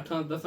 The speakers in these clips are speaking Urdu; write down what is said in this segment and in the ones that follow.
8-10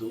2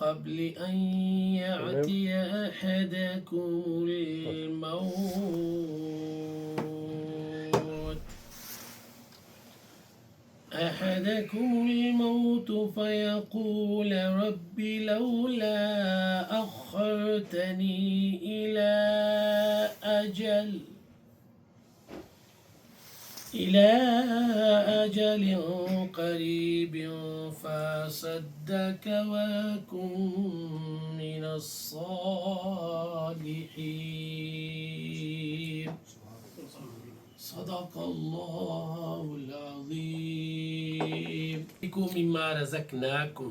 قبل أن يأتي أحدكم الموت فيقول رب لولا أخرتني إلى أجل قريب فأصدق وأكن من الصالحين صدق الله العظيم مما رزقناكم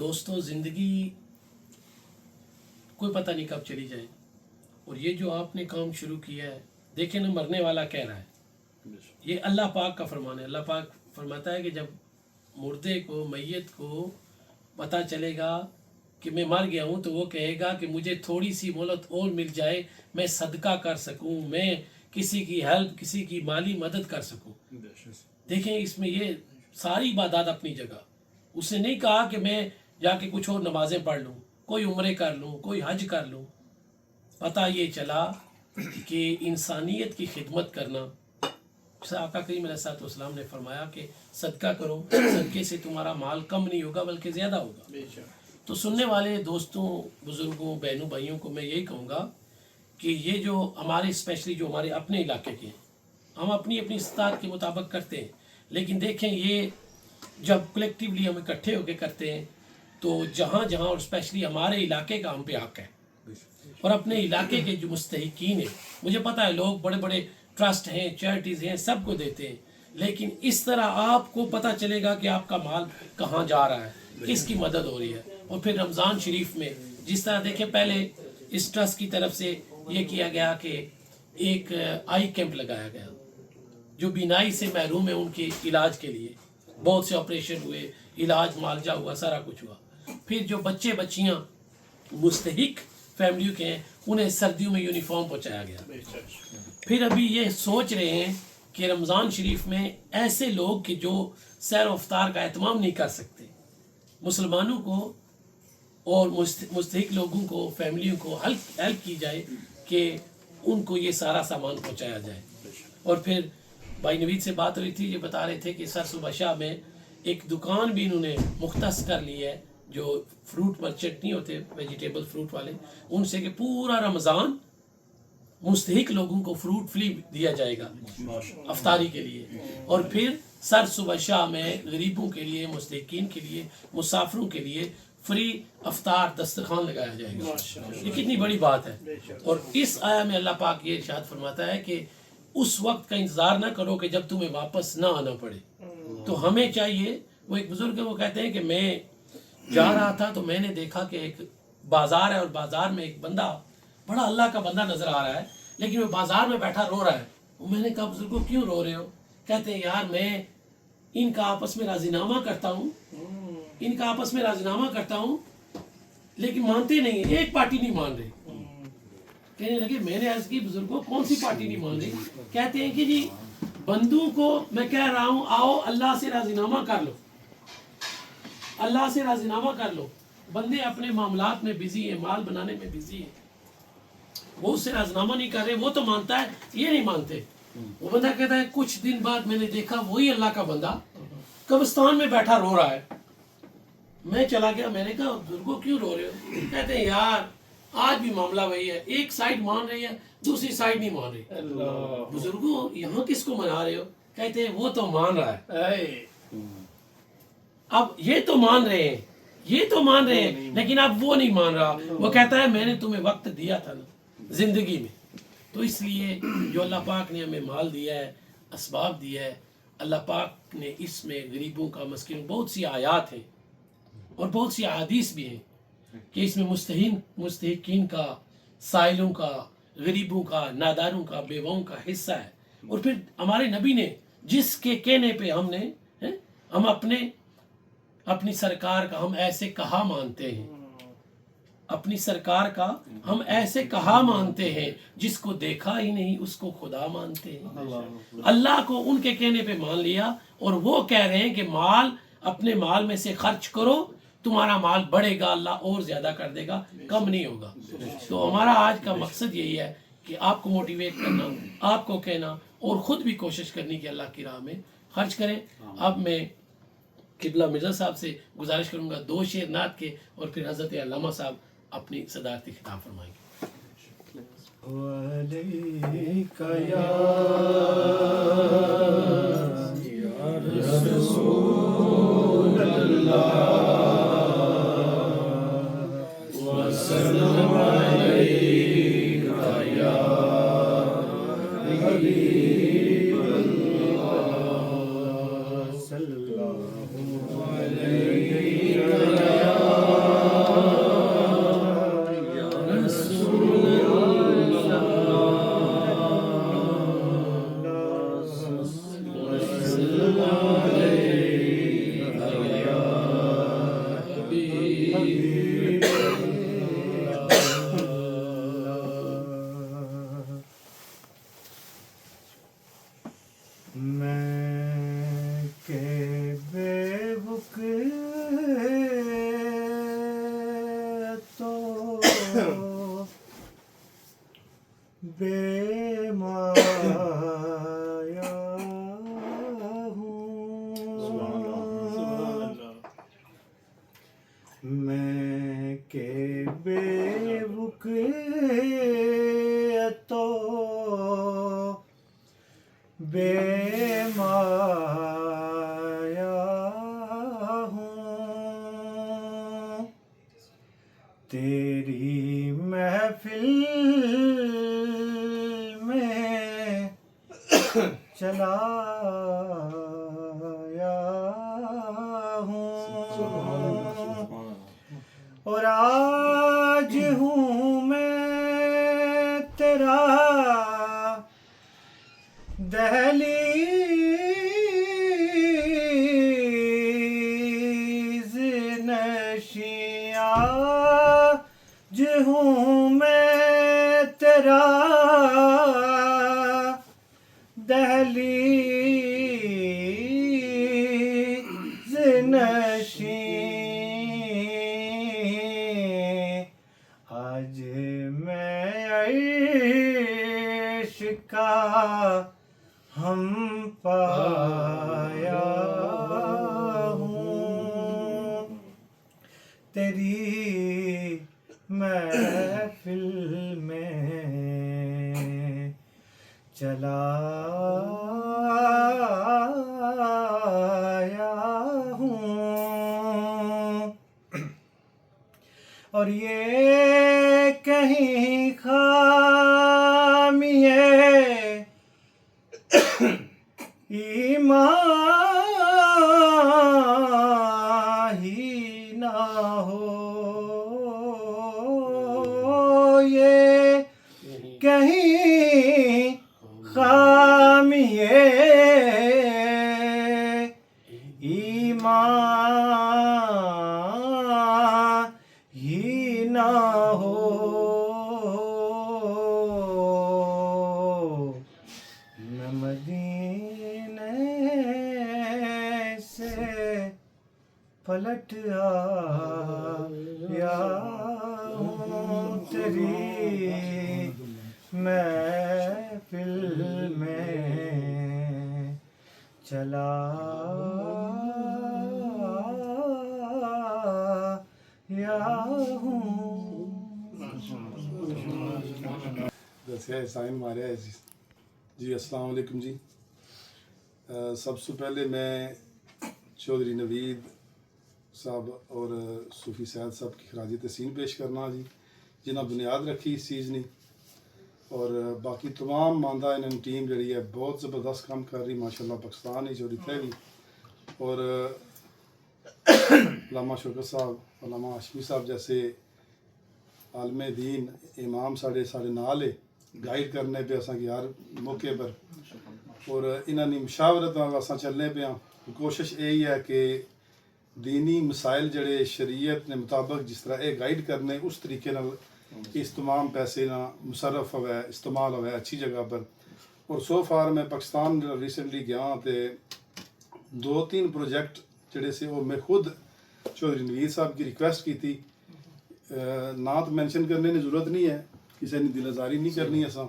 دوستوں زندگی کوئی پتہ نہیں کب چلی جائے، اور یہ جو آپ نے کام شروع کیا ہے، دیکھیں نا مرنے والا کہہ رہا ہے، یہ اللہ پاک کا فرمان ہے۔ اللہ پاک فرماتا ہے کہ جب مردے کو، میت کو پتہ چلے گا کہ میں مر گیا ہوں، تو وہ کہے گا کہ مجھے تھوڑی سی مہلت اور مل جائے، میں صدقہ کر سکوں، میں کسی کی ہیلپ، کسی کی مالی مدد کر سکوں۔ دیکھیں اس میں یہ ساری عبادات اپنی جگہ، اس نے نہیں کہا کہ میں جا کے کچھ اور نمازیں پڑھ لوں، کوئی عمرے کر لوں، کوئی حج کر لوں۔ پتہ یہ چلا کہ انسانیت کی خدمت کرنا، آقا کریم علیہ الصلوۃ والسلام نے فرمایا کہ صدقہ کرو، صدقے سے تمہارا مال کم نہیں ہوگا بلکہ زیادہ ہوگا۔ تو سننے والے دوستوں، بزرگوں، بہنوں، بھائیوں کو میں یہی کہوں گا کہ یہ جو ہمارے اسپیشلی جو ہمارے اپنے علاقے کے ہیں، ہم اپنی استطاعت کے مطابق کرتے ہیں، لیکن دیکھیں یہ جب کلیکٹیولی ہم اکٹھے ہو کے کرتے ہیں تو جہاں جہاں، اور اسپیشلی ہمارے علاقے کا ہم پہ حق ہے، اور اپنے علاقے کے جو مستحقین ہیں، مجھے پتہ ہے لوگ بڑے بڑے ٹرسٹ ہیں، چیریٹیز ہیں، سب کو دیتے ہیں، لیکن اس طرح آپ کو پتہ چلے گا کہ آپ کا مال کہاں جا رہا ہے، کس کی مدد ہو رہی ہے۔ اور پھر رمضان شریف میں جس طرح دیکھیں، پہلے اس ٹرسٹ کی طرف سے یہ کیا گیا کہ ایک آئی کیمپ لگایا گیا، جو بینائی سے محروم ہیں ان کے علاج کے لیے، بہت سے آپریشن ہوئے، علاج معالجہ ہوا، سارا کچھ ہوا۔ پھر جو بچے بچیاں مستحق فیملیوں کے ہیں، انہیں سردیوں میں یونیفارم پہنچایا گیا۔ پھر ابھی یہ سوچ رہے ہیں کہ رمضان شریف میں ایسے لوگ کہ جو سیر و افطار کا اہتمام نہیں کر سکتے، مسلمانوں کو اور مستحق لوگوں کو، فیملیوں کو ہیلپ کی جائے کہ ان کو یہ سارا سامان پہنچایا جائے۔ اور پھر بھائی نوید سے بات ہوئی تھی، یہ بتا رہے تھے کہ سر صبح شاہ میں ایک دکان بھی انہوں نے مختص کر لی ہے، جو فروٹ مرچنٹ نہیں ہوتے، ویجیٹیبل فروٹ والے، ان سے کہ پورا رمضان مستحق لوگوں کو فروٹ فری دیا جائے گا افطاری کے لیے۔ اور پھر سر صبح شاہ میں غریبوں کے لیے، مستحقین کے لیے، مسافروں کے لیے فری افطار دسترخوان لگایا جائے گا۔ یہ کتنی بڑی بات ہے۔ اور اس آیا میں اللہ پاک یہ ارشاد فرماتا ہے کہ اس وقت کا انتظار نہ کرو کہ جب تمہیں واپس نہ آنا پڑے۔ تو ہمیں چاہیے، وہ ایک بزرگ ہے، وہ کہتے ہیں کہ میں جا رہا تھا تو میں نے دیکھا کہ ایک بازار ہے، اور بازار میں ایک بندہ، بڑا اللہ کا بندہ نظر آ رہا ہے، لیکن وہ بازار میں بیٹھا رو رہا ہے۔ میں نے کہا بزرگو کیوں رو رہے ہو؟ کہتے ہیں یار میں ان کا آپس میں راضی نامہ کرتا ہوں، ان کا آپس میں راضی نامہ کرتا ہوں، لیکن مانتے نہیں، ایک پارٹی نہیں مان رہی۔ کہنے لگے، میں نے عرض کی بزرگوں کون سی پارٹی نہیں مان رہی؟ کہتے ہیں کہ جی بندوں کو میں کہہ رہا ہوں آؤ اللہ سے راضی نامہ کر لو، اللہ سے راضی نامہ کر لو۔ بندے اپنے معاملات میں بزی ہیں، مال بنانے میں بزی ہیں، وہ اس سے راضی نامہ نہیں کر رہے۔ وہ تو مانتا ہے، یہ نہیں مانتے۔ وہ بندہ کہتا ہے کچھ دن بعد میں نے دیکھا وہی اللہ کا بندہ قبرستان میں بیٹھا رو رہا ہے۔ میں چلا گیا، میں نے کہا بزرگوں کیوں رو رہے ہو؟ کہتے ہیں یار آج بھی معاملہ وہی ہے، ایک سائڈ مان رہی ہے، دوسری سائڈ نہیں مان رہی۔ بزرگوں یہاں کس کو منا رہے ہو؟ کہتے ہیں وہ تو مان رہا ہے۔ اب یہ تو مان رہے ہیں، یہ تو مان رہے ہیں، لیکن اب وہ نہیں مان رہا۔ وہ کہتا ہے میں نے تمہیں وقت دیا تھا نا زندگی میں، تو اس لیے جو اللہ پاک نے ہمیں مال دیا ہے، اسباب دیا ہے، اللہ پاک نے اس میں غریبوں کا، مسکینوں، بہت سی آیات ہیں اور بہت سی احادیث بھی ہیں کہ اس میں مستحقین کا، سائلوں کا، غریبوں کا، ناداروں کا، بیواؤں کا حصہ ہے۔ اور پھر ہمارے نبی نے جس کے کہنے پہ ہم اپنی سرکار کا ہم ایسے کہا مانتے ہیں، اپنی سرکار کا ہم ایسے کہا مانتے ہیں، جس کو دیکھا ہی نہیں اس کو خدا مانتے ہیں۔ اللہ کو ان کے کہنے پہ مان لیا، اور وہ کہہ رہے ہیں کہ مال، اپنے مال میں سے خرچ کرو، تمہارا مال بڑھے گا، اللہ اور زیادہ کر دے گا، کم نہیں ہوگا۔ تو ہمارا آج کا مقصد یہی ہے کہ آپ کو موٹیویٹ کرنا، آپ کو کہنا، اور خود بھی کوشش کرنی کہ اللہ کی راہ میں خرچ کریں۔ اب میں قبلہ مرزا صاحب سے گزارش کروں گا 2 شعر نعت کے، اور پھر حضرت علامہ صاحب اپنی صدارتی خطاب فرمائیں گے۔ وعلیک یا رسول اللہ وسلم علیک یا حبیب اللہ صلی اللہ علیک یا مایا ہوں تیری محفل میں چلا اور آج ہوں میں تیرا دہلیز نشیں آج ہوں میں تیرا دہلیز نشیں آج میں عیش کا ہم پایا ہوں تیری محفل میں چلا ہوں اور یہ کہیں خامی ہے ایمان ہی نہ ہو یہ کہیں خامی ہے ایمان ہی نہ ہو میں مدینے سے پلٹ آیا ہوں تیری محفل میں چلا ہوں جیسے سائن مارے ہے جی السلام علیکم جی سب سے پہلے میں چودھری نوید صاحب اور صوفی سعد صاحب کی خراج تحسین پیش کرنا جی جنہیں بنیاد رکھی اس چیز نے اور باقی تمام ماندہ انہوں ٹیم جڑی ہے بہت زبردست کام کر رہی ماشاءاللہ پاکستان ہی جوڑی تھے بھی اور علامہ شوکت صاحب علامہ ہاشمی صاحب جیسے عالم دین امام ساڑھے نال ہے گائیڈ کرنے پہ اساں کی ہر موقع پر اور انہوں نے مشاورت نال اساں چلنے پہ ہاں کوشش یہی ہے کہ دینی مسائل جڑے شریعت نے مطابق جس طرح یہ گائیڈ کرنے اس طریقے نال اس تمام پیسے نہ مصرف ہوئے استعمال ہوئے اچھی جگہ پر اور سو فار میں پاکستان ریسنٹلی گیا تے 2-3 پروجیکٹ جڑے سے وہ میں خود چودھری نوید صاحب کی ریکویسٹ کی تھی نہ تو مینشن کرنے کی ضرورت نہیں ہے کسی نے دل آزاری نہیں کرنی ایسا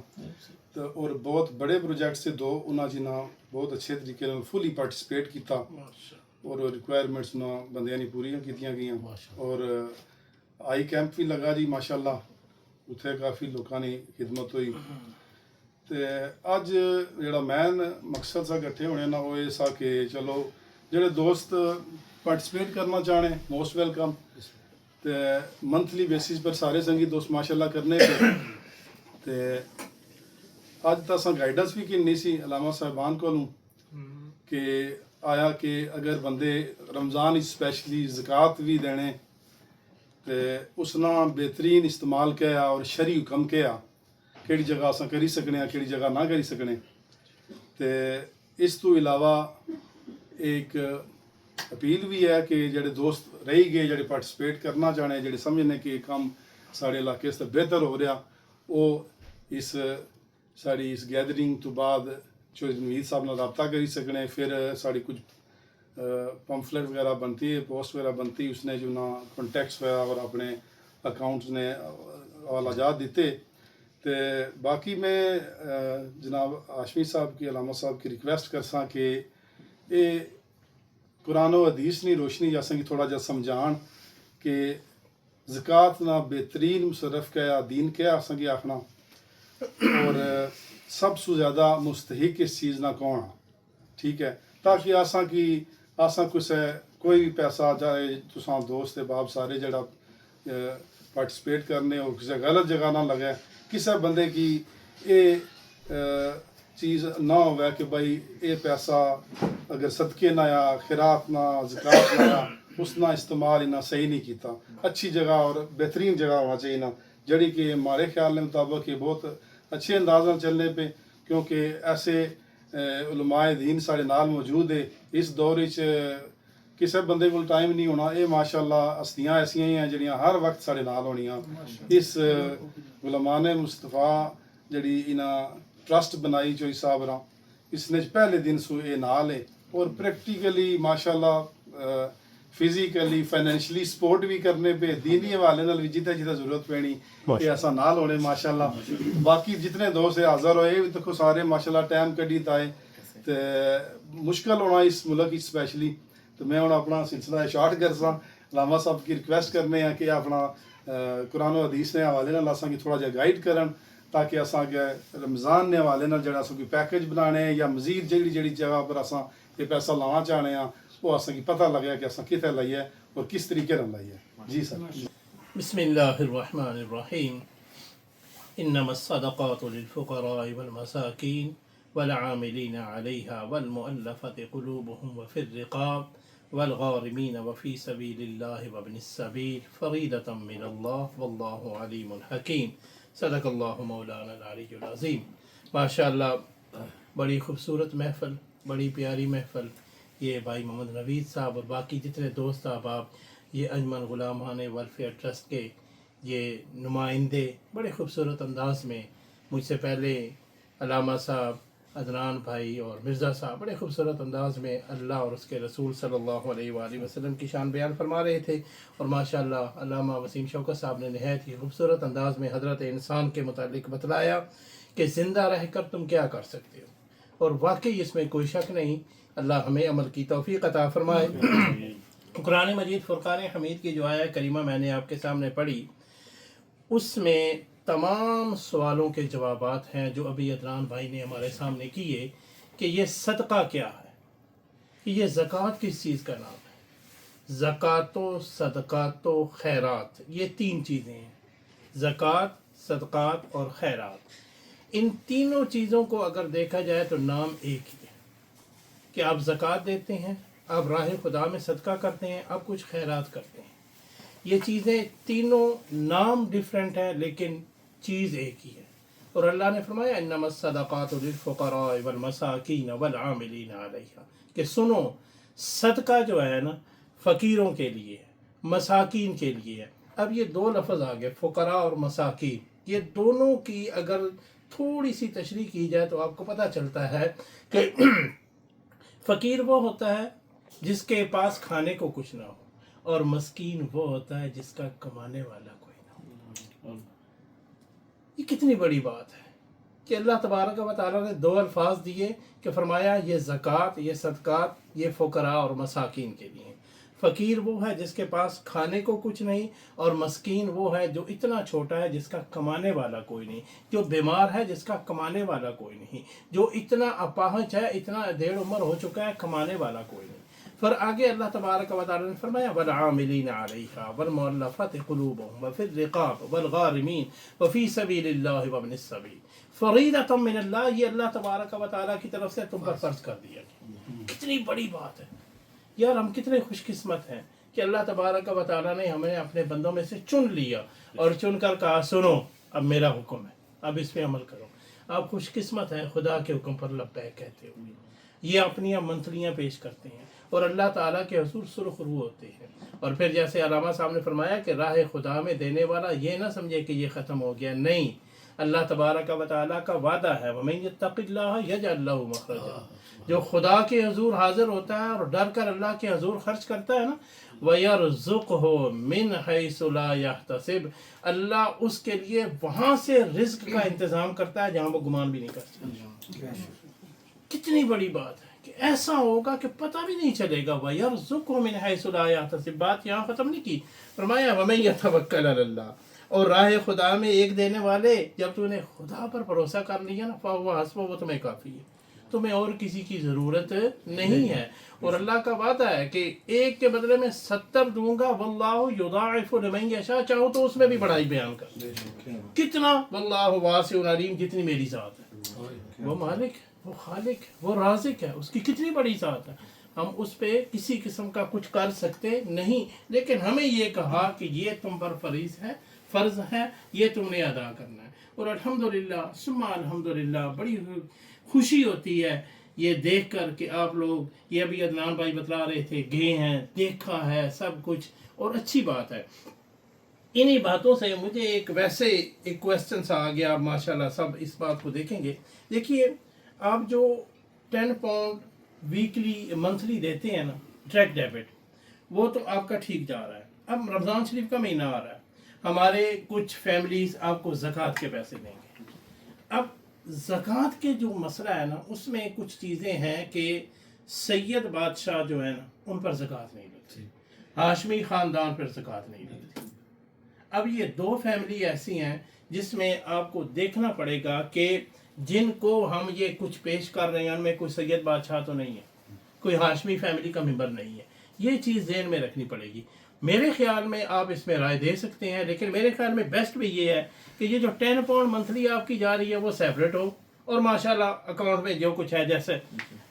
تو اور بہت بڑے پروجیکٹ سے 2 انہوں جنہ بہت اچھے طریقے فلی پارٹیسپیٹ کیتا اور رکوائرمنٹس نہ بندیاں نہیں پوریاں کیتیاں گئیاں اور آئی کیمپ بھی لگا جی ماشاءاللہ اتنے کافی لوگوں نے خدمت ہوئی تو اج جڑا مین مقصد سا کٹھے ہونے نا وہ یہ سا کہ چلو جڑے دوست پارٹیسپیٹ کرنا چاہنے موسٹ ویلکم تو منتھلی بیسس پر سارے سنگی دوست ماشاءاللہ کرنے پہ تو اج تو اصل گائیڈنس بھی کرنی سی علامہ صاحبان کو کہ آیا کہ اگر بندے رمضان اسپیشلی زکوٰۃ بھی دینے تو اس نا بہترین استعمال کیا اور شرعی حکم کیا کہڑی جگہ اساں کری سکنے ہیں کہڑی جگہ نہ کری سکنے تو اس تو علاوہ ایک اپیل بھی ہے کہ جڑے دوست رہی گئے جڑے پارٹیسپیٹ کرنا چاہنے جڑے سمجھنے کہ کام سارے علاقے سے بہتر ہو رہا وہ اس ساری اس گیدرنگ تو بعد چودھری نوید صاحب نے رابطہ کری سکنے پھر ساری کچھ پمفلٹ وغیرہ بنتی ہے پوسٹ وغیرہ بنتی اس نے جو نا کانٹیکٹس وغیرہ اور اپنے اکاؤنٹس نے حوالہ دیتے تو باقی میں جناب ہاشمی صاحب کی علامہ صاحب کی ریکویسٹ کرساں کہ یہ قرآن و حدیث نے روشنی جیسا کہ تھوڑا جا سمجھان کہ زکوٰۃ نہ بہترین مصرف کیا دین کیا اساں کی آخنا اور سب سے زیادہ مستحق اس چیز نہ کون ٹھیک ہے تاکہ آساں کوئی بھی پیسہ جائے تساں دوست باپ سارے جڑا پارٹیسپیٹ کرنے اور کسی غلط جگہ نہ لگے کسی بندے کی یہ چیز نہ ہوئے کہ بھائی یہ پیسہ اگر صدقے نہ یا خیرات نہ زکات نہ یا اس نہ استعمال نہ صحیح نہیں کیتا اچھی جگہ اور بہترین جگہ ہونا چاہیے نا جڑی کہ ہمارے خیال کے مطابق یہ بہت اچھے انداز میں چلنے پہ کیونکہ ایسے علماء دین سارے نال موجود ہے اس دور کسی بندے کو ٹائم نہیں ہونا یہ ماشاءاللہ ہستیاں ایسیاں ہی ہیں جڑیاں ہر وقت سارے نال ہونیاں اس غلامان مصطفیٰ جڑی انہاں ٹرسٹ بنائی چوئی صاحب راں اس نے پہلے دن سو یہ نال ہے اور پریکٹیکلی ماشاءاللہ فزیکلی فائنینشلی سپورٹ بھی کرنے پہ دینی حوالے نال بھی جتنا ضرورت پینی یہ ایسا نال ہونے ماشاءاللہ باقی جتنے دوست حاضر ہوئے بھی تو سارے ماشاءاللہ ٹائم کڈی تائے تے مشکل ہونا اس ملک اسپیشلی تو میں ہوں اپنا سلسلہ شارٹ کرساں علامہ صاحب کی ریکویسٹ کرنے ہیں کہ اپنا قرآن و حدیث نے حوالے نال اساں کی تھوڑا جہا گائیڈ کرن تاکہ اساں کے رمضان نے حوالے نال جڑا اساں کی پیکج بنانے یا مزید جڑی جگہ پر اساں یہ پیسہ لانا چاہنے ہیں وہ اساں کی پتہ لگے کہ اساں کتنے لائیے اور کس طریقے نال لائیے جی سر بسم اللہ الرحمن الرحیم انما الصدقات للفقراء والمساکین والعاملین علیہا والمؤلفة قلوبهم وفي الرقاب والغارمین وفي سبیل اللہ وابن السبیل فریضة من اللہ واللہ علیم حکیم صدق اللہ مولانا العلی العظیم. ماشاءاللہ بڑی خوبصورت محفل بڑی پیاری محفل یہ بھائی محمد نوید صاحب اور باقی جتنے دوست احباب یہ انجمن غلامان ویلفیئر ٹرسٹ کے یہ نمائندے بڑے خوبصورت انداز میں مجھ سے پہلے علامہ صاحب عدنان بھائی اور مرزا صاحب بڑے خوبصورت انداز میں اللہ اور اس کے رسول صلی اللہ علیہ وآلہ وسلم کی شان بیان فرما رہے تھے اور ماشاءاللہ علامہ وسیم شوکت صاحب نے نہایت ہی خوبصورت انداز میں حضرت انسان کے متعلق بتلایا کہ زندہ رہ کر تم کیا کر سکتے ہو اور واقعی اس میں کوئی شک نہیں اللہ ہمیں عمل کی توفیق عطا فرمائے. قرآن مجید فرقان حمید کی جو آیہ کریمہ میں نے آپ کے سامنے پڑھی اس میں تمام سوالوں کے جوابات ہیں جو ابھی عدنان بھائی نے ہمارے سامنے کیے کہ یہ صدقہ کیا ہے کہ یہ زکوٰۃ کس چیز کا نام ہے. زکوٰۃ و صدقات و خیرات یہ تین چیزیں ہیں زکوٰۃ صدقات اور خیرات. ان تینوں چیزوں کو اگر دیکھا جائے تو نام ایک ہی ہے کہ آپ زکوٰۃ دیتے ہیں آپ راہ خدا میں صدقہ کرتے ہیں آپ کچھ خیرات کرتے ہیں. یہ چیزیں تینوں نام ڈیفرنٹ ہیں لیکن چیز ایک ہی ہے اور اللہ نے فرمایا انما الصدقات للفقراء والمساکین والعاملین علیہا کہ سنو صدقہ جو ہے نا فقیروں کے لیے مساکین کے لیے ہے. اب یہ دو لفظ آگے فقراء اور مساکین یہ دونوں کی اگر تھوڑی سی تشریح کی جائے تو آپ کو پتہ چلتا ہے کہ فقیر وہ ہوتا ہے جس کے پاس کھانے کو کچھ نہ ہو اور مسکین وہ ہوتا ہے جس کا کمانے والا کوئی نہ ہو. یہ کتنی بڑی بات ہے کہ اللہ تبارک و تعالیٰ نے دو الفاظ دیے کہ فرمایا یہ زکوٰۃ یہ صدقات یہ فقراء اور مساکین کے لیے. فقیر وہ ہے جس کے پاس کھانے کو کچھ نہیں اور مسکین وہ ہے جو اتنا چھوٹا ہے جس کا کمانے والا کوئی نہیں جو بیمار ہے جس کا کمانے والا کوئی نہیں جو اتنا اپاہج ہے اتنا دیر عمر ہو چکا ہے کمانے والا کوئی نہیں. پھر آگے اللہ تبارک و تعالیٰ نے فرمایا والعاملین علیہا والمؤلفۃ قلوبہم وفی الرقاب والغارمین وفی سبیل اللہ وابن السبیل فریضۃ من اللہ یہ اللہ تبارک و تعالیٰ کی طرف سے تم پر فرض کر دیا گیا. کتنی بڑی بات ہے یار ہم کتنے خوش قسمت ہیں کہ اللہ تبارک و تعالیٰ نے ہمیں اپنے بندوں میں سے چن لیا اور چن کر کہا سنو اب میرا حکم ہے اب اس پہ عمل کرو. آپ خوش قسمت ہیں خدا کے حکم پر لبیک کہتے ہوئے یہ اپنی منتلیاں پیش کرتے ہیں اور اللہ تعالیٰ کے حضور سرخ رو ہوتے ہیں. اور پھر جیسے علامہ صاحب نے فرمایا کہ راہ خدا میں دینے والا یہ نہ سمجھے کہ یہ ختم ہو گیا نہیں اللہ تبارک و تعالیٰ کا وعدہ ہے وَمَن يَتَّقِ اللَّهَ يَجْعَلْ لَهُ مَخْرَجًا جو خدا کے حضور حاضر ہوتا ہے اور ڈر کر اللہ کے حضور خرچ کرتا ہے نا وَيَرْزُقْهُ مِنْ حَيْثُ لَا يَحْتَسِبُ اللہ اس کے لیے وہاں سے رزق کا انتظام کرتا ہے جہاں وہ گمان بھی نہیں کر سکتا. کتنی بڑی بات ہے کہ ایسا ہوگا کہ پتہ بھی نہیں چلے گا وَيَرْزُقْهُ مِنْ حَيْثُ لَا يَحْتَسِبُ بات یہاں ختم نہیں کی فرمایا وَمَن يَتَوَكَّلْ عَلَى اللَّهِ اور راہ خدا میں ایک دینے والے جب تو نے خدا پر بھروسہ کر لیا نا فَهُوَ حَسْبُهُ وہ تمہیں کافی ہے. تمہیں اور کسی کی ضرورت نہیں ہے. اور اللہ کا وعدہ ہے کہ ایک کے بدلے میں 70 دوں گا. واللہ یضاعف لمن یشاء. چاہو تو اس میں بھی بڑائی بیان کر کتنا. واللہ واسع علیم. جتنی میری ذات ہے وہ مالک، وہ خالق، وہ رازق ہے، اس کی کتنی بڑی ذات ہے. ہم اس پہ کسی قسم کا کچھ کر سکتے نہیں، لیکن ہمیں یہ کہا کہ یہ تم پر فرض ہے، یہ تم نے ادا کرنا ہے. اور الحمدللہ ثم الحمدللہ بڑی خوشی ہوتی ہے یہ دیکھ کر کہ آپ لوگ، یہ ابھی عدنان بھائی بتلا رہے تھے، گئے ہیں، دیکھا ہے سب کچھ، اور اچھی بات ہے. انہی باتوں سے مجھے ایک کویسچن سا آ گیا. ماشاءاللہ سب اس بات کو دیکھیں گے. دیکھیے آپ جو 10 پاؤنڈ ویکلی منتھلی دیتے ہیں نا ڈائریکٹ ڈیبٹ، وہ تو آپ کا ٹھیک جا رہا ہے. اب رمضان شریف کا مہینہ آ رہا ہے، ہمارے کچھ فیملیز آپ کو زکوٰۃ کے پیسے دیں گے. اب زکوٰۃ کے جو مسئلہ ہے نا، اس میں کچھ چیزیں ہیں کہ سید بادشاہ جو ہے نا ان پر زکوٰۃ نہیں لگتی، ہاشمی خاندان پر زکوٰۃ نہیں لگتی. اب یہ 2 فیملی ایسی ہیں جس میں آپ کو دیکھنا پڑے گا کہ جن کو ہم یہ کچھ پیش کر رہے ہیں ان میں کوئی سید بادشاہ تو نہیں ہے، کوئی ہاشمی فیملی کا ممبر نہیں ہے. یہ چیز ذہن میں رکھنی پڑے گی. میرے خیال میں آپ اس میں رائے دے سکتے ہیں، لیکن میرے خیال میں بیسٹ بھی یہ ہے کہ یہ جو 10 پاؤنڈ منتھلی آپ کی جا رہی ہے وہ سیپریٹ ہو، اور ماشاءاللہ اکاؤنٹ میں جو کچھ ہے جیسے.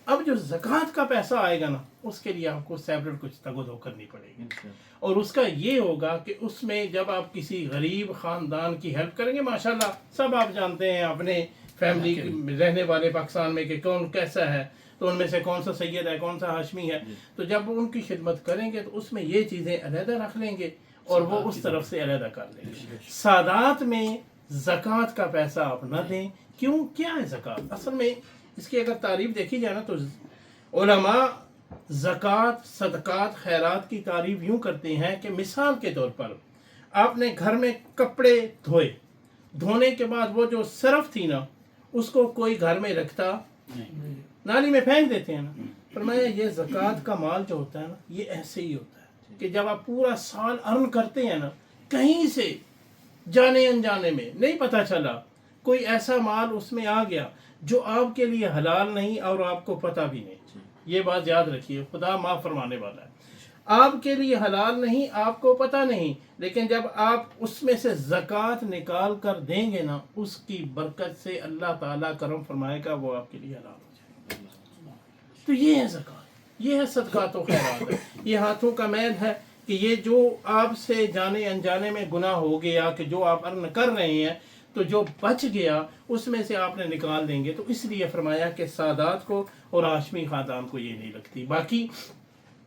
اب جو زکوٰۃ کا پیسہ آئے گا نا، اس کے لیے آپ کو سیپریٹ کچھ تگ و دو کرنی پڑے گی. اور اس کا یہ ہوگا کہ اس میں جب آپ کسی غریب خاندان کی ہیلپ کریں گے، ماشاءاللہ سب آپ جانتے ہیں اپنے فیملی رہنے والے پاکستان میں کہ کون کیسا ہے، تو ان میں سے کون سا سید ہے، کون سا ہاشمی ہے. تو جب ان کی خدمت کریں گے تو اس میں یہ چیزیں علیحدہ رکھ لیں گے اور وہ اس طرف سے علیحدہ کر لیں گے. سادات میں زکوٰۃ کا پیسہ آپ نہ دیں. کیوں؟ کیا ہے زکوٰۃ؟ اصل میں اس کی اگر تعریف دیکھی جائے نا تو علماء زکوٰۃ، صدقات، خیرات کی تعریف یوں کرتے ہیں کہ مثال کے طور پر آپ نے گھر میں کپڑے دھونے کے بعد وہ جو سرف تھی نا، اس کو کوئی گھر میں رکھتا نالی میں پھینک دیتے ہیں نا. فرمایا یہ زکوٰۃ کا مال جو ہوتا ہے نا، یہ ایسے ہی ہوتا ہے کہ جب آپ پورا سال ارن کرتے ہیں نا، کہیں سے جانے انجانے میں نہیں پتہ چلا، کوئی ایسا مال اس میں آ گیا جو آپ کے لیے حلال نہیں اور آپ کو پتہ بھی نہیں. یہ بات یاد رکھیے، خدا معاف فرمانے والا ہے. آپ کے لیے حلال نہیں، آپ کو پتہ نہیں، لیکن جب آپ اس میں سے زکوٰۃ نکال کر دیں گے نا، اس کی برکت سے اللہ تعالیٰ کرم فرمائے گا، وہ آپ کے لیے حلال ہو جائے گا. تو یہ ہے زکوٰۃ، یہ ہے صدقات و خیرات. یہ ہاتھوں کا میل ہے کہ یہ جو آپ سے جانے انجانے میں گناہ ہو گیا، کہ جو آپ ارن کر رہے ہیں تو جو بچ گیا اس میں سے آپ نے نکال دیں گے. تو اس لیے فرمایا کہ سادات کو اور ہاشمی خاندان کو یہ نہیں لگتی. باقی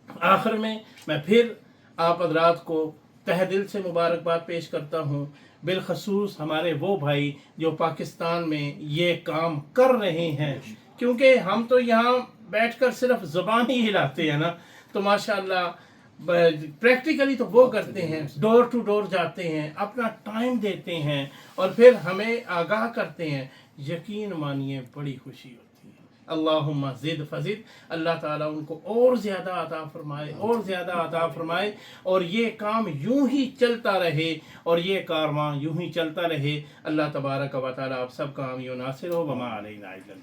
آخر میں پھر آپ حضرات کو تہ دل سے مبارکباد پیش کرتا ہوں، بالخصوص ہمارے وہ بھائی جو پاکستان میں یہ کام کر رہے ہیں، کیونکہ ہم تو یہاں بیٹھ کر صرف زبان ہی ہلاتے ہیں نا، تو ماشاءاللہ پریکٹیکلی تو وہ کرتے ہیں، ڈور ٹو ڈور جاتے ہیں، اپنا ٹائم دیتے ہیں اور پھر ہمیں آگاہ کرتے ہیں. یقین مانیے بڑی خوشی ہوتی ہے. اللہم زد فزد. اللہ تعالیٰ ان کو اور زیادہ عطا فرمائے، اور زیادہ عطا فرمائے، اور یہ کام یوں ہی چلتا رہے اور یہ کارواں یوں ہی چلتا رہے. اللہ تبارک و تعالیٰ آپ سب کا حامی و ناصر ہو. وما علینا الا